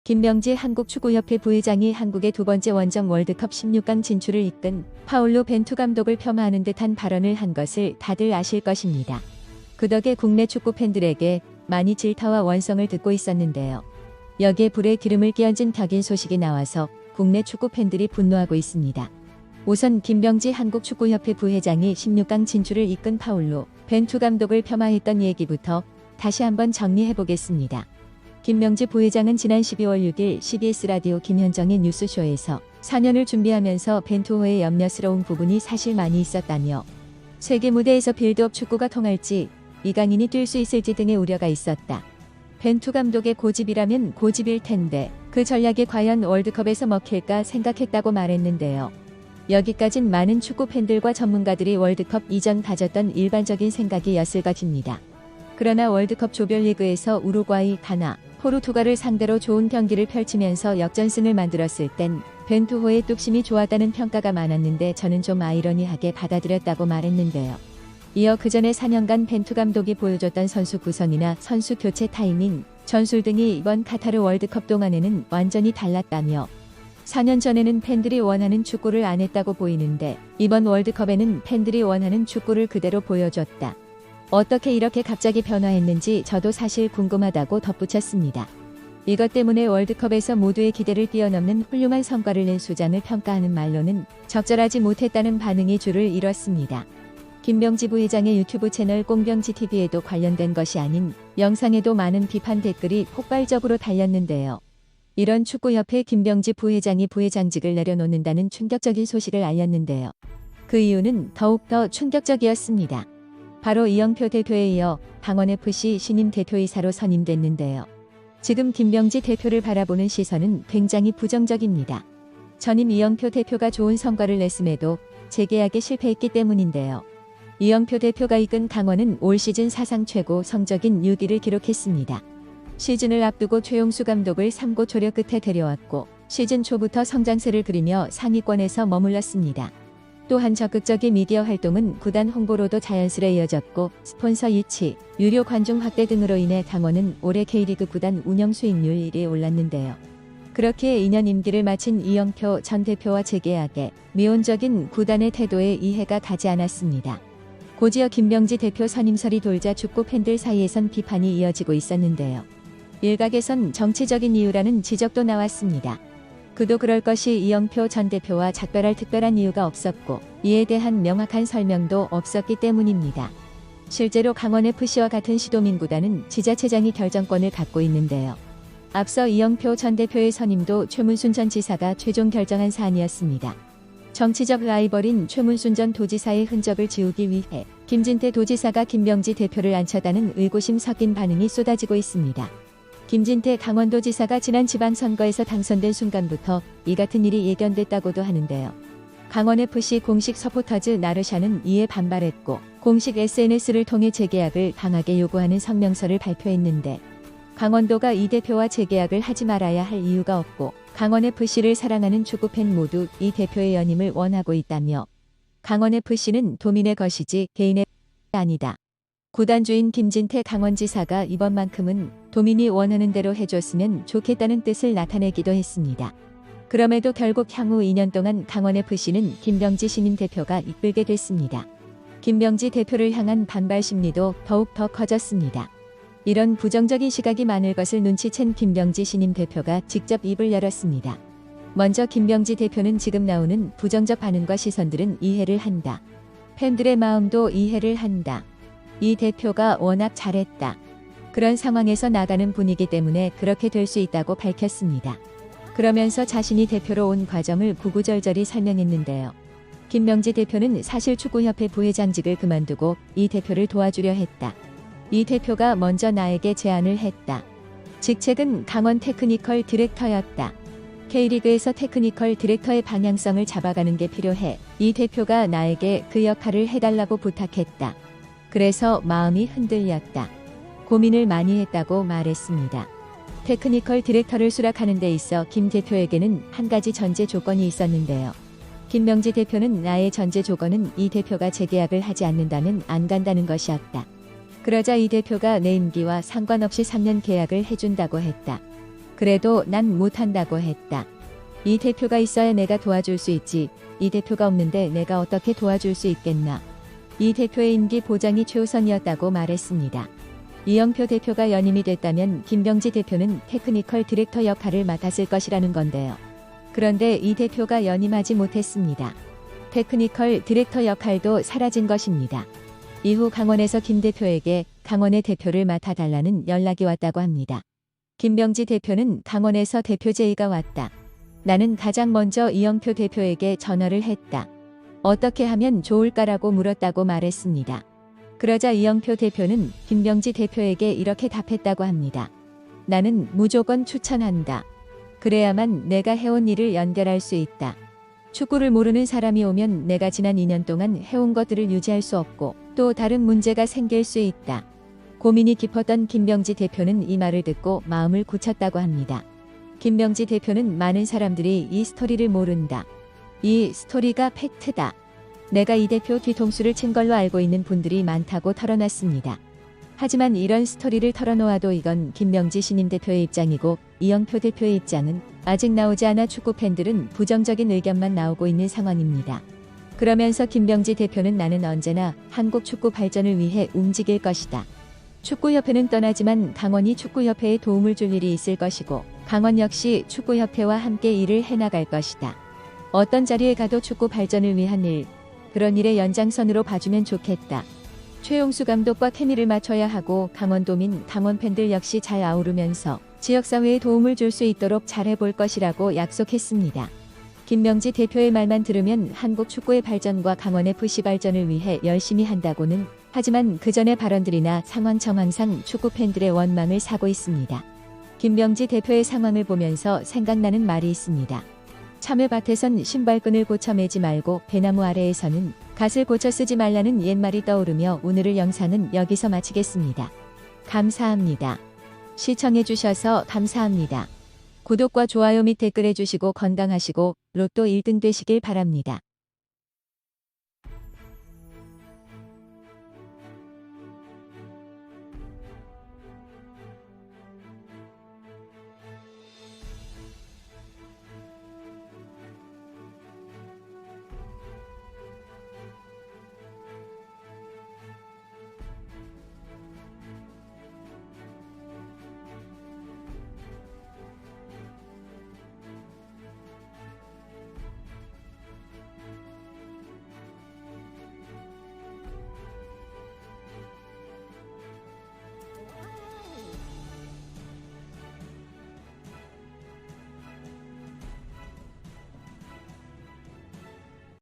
김명지 한국축구협회 부회장이 한국의 두 번째 원정 월드컵 16강 진출을 이끈 파울로 벤투 감독을 폄하하는 듯한 발언을 한 것을 다들 아실 것입니다. 그 덕에 국내 축구 팬들에게 많이 질타와 원성을 듣고 있었는데요. 여기에 불에 기름을 끼얹은 격인 소식이 나와서 국내 축구 팬들이 분노하고 있습니다. 우선 김명지 한국축구협회 부회장이 16강 진출을 이끈 파울로 벤투 감독을 폄하했던 얘기부터 다시 한번 정리해보겠습니다. 김명지 부회장은 지난 12월 6일 CBS 라디오 김현정의 뉴스쇼에서 4년을 준비하면서 벤투호의 염려스러운 부분이 사실 많이 있었다며 세계 무대에서 빌드업 축구가 통할지 이강인이 뛸 수 있을지 등의 우려가 있었다. 벤투 감독의 고집이라면 고집일 텐데 그 전략이 과연 월드컵에서 먹힐까 생각했다고 말했는데요. 여기까진 많은 축구 팬들과 전문가들이 월드컵 이전 가졌던 일반적인 생각이었을 것입니다. 그러나 월드컵 조별리그에서 우루과이, 가나, 포르투갈을 상대로 좋은 경기를 펼치면서 역전승을 만들었을 땐 벤투호의 뚝심이 좋았다는 평가가 많았는데 저는 좀 아이러니하게 받아들였다고 말했는데요. 이어 그전에 4년간 벤투 감독이 보여줬던 선수 구성이나 선수 교체 타이밍, 전술 등이 이번 카타르 월드컵 동안에는 완전히 달랐다며 4년 전에는 팬들이 원하는 축구를 안 했다고 보이는데 이번 월드컵에는 팬들이 원하는 축구를 그대로 보여줬다. 어떻게 이렇게 갑자기 변화했는지 저도 사실 궁금하다고 덧붙였습니다. 이것 때문에 월드컵에서 모두의 기대를 뛰어넘는 훌륭한 성과를 낸 수장을 평가하는 말로는 적절하지 못했다는 반응이 줄을 이뤘습니다. 김명지 부회장의 유튜브 채널 꽁병지TV에도 관련된 것이 아닌 영상에도 많은 비판 댓글이 폭발적으로 달렸는데요. 이런 축구협회 김명지 부회장이 부회장직을 내려놓는다는 충격적인 소식을 알렸는데요. 그 이유는 더욱더 충격적이었습니다. 바로 이영표 대표에 이어 강원FC 신임 대표이사로 선임됐는데요. 지금 김명지 대표를 바라보는 시선은 굉장히 부정적입니다. 전임 이영표 대표가 좋은 성과를 냈음에도 재계약에 실패했기 때문인데요. 이영표 대표가 이끈 강원은 올 시즌 사상 최고 성적인 6위를 기록했습니다. 시즌을 앞두고 최용수 감독을 3고 조력 끝에 데려왔고 시즌 초부터 성장세를 그리며 상위권에서 머물렀습니다. 또한 적극적인 미디어 활동은 구단 홍보로도 자연스레 이어졌고 스폰서 유치, 유료 관중 확대 등으로 인해 강원은 올해 K리그 구단 운영 수익률 1위에 올랐는데요. 그렇게 2년 임기를 마친 이영표 전 대표와 재계약에 미온적인 구단의 태도에 이해가 가지 않았습니다. 곧이어 김명지 대표 선임설이 돌자 축구 팬들 사이에선 비판이 이어지고 있었는데요. 일각에선 정치적인 이유라는 지적도 나왔습니다. 그도 그럴 것이 이영표 전 대표와 작별할 특별한 이유가 없었고 이에 대한 명확한 설명도 없었기 때문입니다. 실제로 강원FC와 같은 시도민 구단은 지자체장이 결정권을 갖고 있는데요. 앞서 이영표 전 대표의 선임도 최문순 전 지사가 최종 결정한 사안이었습니다. 정치적 라이벌인 최문순 전 도지사의 흔적을 지우기 위해 김진태 도지사가 김명지 대표를 안쳤다는 의구심 섞인 반응이 쏟아지고 있습니다. 김진태 강원도지사가 지난 지방선거에서 당선된 순간부터 이 같은 일이 예견됐다고도 하는데요. 강원FC 공식 서포터즈 나르샤는 이에 반발했고 공식 SNS를 통해 재계약을 강하게 요구하는 성명서를 발표했는데 강원도가 이 대표와 재계약을 하지 말아야 할 이유가 없고 강원FC를 사랑하는 축구팬 모두 이 대표의 연임을 원하고 있다며 강원FC는 도민의 것이지 개인의 아니다. 구단주인 김진태 강원지사가 이번만큼은 도민이 원하는 대로 해줬으면 좋겠다는 뜻을 나타내기도 했습니다. 그럼에도 결국 향후 2년 동안 강원FC는 김명지 신임 대표가 이끌게 됐습니다. 김명지 대표를 향한 반발 심리도 더욱 더 커졌습니다. 이런 부정적인 시각이 많을 것을 눈치챈 김명지 신임 대표가 직접 입을 열었습니다. 먼저 김명지 대표는 지금 나오는 부정적 반응과 시선들은 이해를 한다. 팬들의 마음도 이해를 한다. 이 대표가 워낙 잘했다. 그런 상황에서 나가는 분위기 때문에 그렇게 될 수 있다고 밝혔습니다. 그러면서 자신이 대표로 온 과정을 구구절절히 설명했는데요. 김명지 대표는 사실 축구협회 부회장직을 그만두고 이 대표를 도와주려 했다. 이 대표가 먼저 나에게 제안을 했다. 직책은 강원 테크니컬 디렉터였다. K리그에서 테크니컬 디렉터의 방향성을 잡아가는 게 필요해. 이 대표가 나에게 그 역할을 해달라고 부탁했다. 그래서 마음이 흔들렸다. 고민을 많이 했다고 말했습니다. 테크니컬 디렉터를 수락하는 데 있어 김 대표에게는 한 가지 전제 조건이 있었는데요. 김명지 대표는 나의 전제 조건은 이 대표가 재계약을 하지 않는다면 안 간다는 것이었다. 그러자 이 대표가 내 임기와 상관없이 3년 계약을 해준다고 했다. 그래도 난 못한다고 했다. 이 대표가 있어야 내가 도와줄 수 있지. 이 대표가 없는데 내가 어떻게 도와줄 수 있겠나. 이 대표의 임기 보장이 최우선이었다고 말했습니다. 이영표 대표가 연임이 됐다면 김병지 대표는 테크니컬 디렉터 역할을 맡았을 것이라는 건데요. 그런데 이 대표가 연임하지 못했습니다. 테크니컬 디렉터 역할도 사라진 것입니다. 이후 강원에서 김 대표에게 강원의 대표를 맡아달라는 연락이 왔다고 합니다. 김병지 대표는 강원에서 대표 제의가 왔다. 나는 가장 먼저 이영표 대표에게 전화를 했다. 어떻게 하면 좋을까라고 물었다고 말했습니다. 그러자 이영표 대표는 김병지 대표에게 이렇게 답했다고 합니다. 나는 무조건 추천한다. 그래야만 내가 해온 일을 연결할 수 있다. 축구를 모르는 사람이 오면 내가 지난 2년 동안 해온 것들을 유지할 수 없고 또 다른 문제가 생길 수 있다. 고민이 깊었던 김병지 대표는 이 말을 듣고 마음을 굳혔다고 합니다. 김병지 대표는 많은 사람들이 이 스토리를 모른다. 이 스토리가 팩트다. 내가 이 대표 뒤통수를 친 걸로 알고 있는 분들이 많다고 털어놨습니다. 하지만 이런 스토리를 털어놓아도 이건 김병지 신임 대표의 입장이고 이영표 대표의 입장은 아직 나오지 않아 축구 팬들은 부정적인 의견만 나오고 있는 상황입니다. 그러면서 김병지 대표는 나는 언제나 한국 축구 발전을 위해 움직일 것이다. 축구협회는 떠나지만 강원이 축구협회에 도움을 줄 일이 있을 것이고 강원 역시 축구협회와 함께 일을 해나갈 것이다. 어떤 자리에 가도 축구 발전을 위한 일, 그런 일의 연장선으로 봐주면 좋겠다. 최용수 감독과 케미를 맞춰야 하고 강원도민, 강원 팬들 역시 잘 아우르면서 지역사회에 도움을 줄 수 있도록 잘해볼 것이라고 약속했습니다. 김병지 대표의 말만 들으면 한국 축구의 발전과 강원FC 발전을 위해 열심히 한다고는 하지만 그 전의 발언들이나 상황 정황상 축구 팬들의 원망을 사고 있습니다. 김병지 대표의 상황을 보면서 생각나는 말이 있습니다. 참외밭에선 신발끈을 고쳐 매지 말고 배나무 아래에서는 갓을 고쳐 쓰지 말라는 옛말이 떠오르며 오늘의 영상은 여기서 마치겠습니다. 감사합니다. 시청해주셔서 감사합니다. 구독과 좋아요 및 댓글 해주시고 건강하시고 로또 1등 되시길 바랍니다.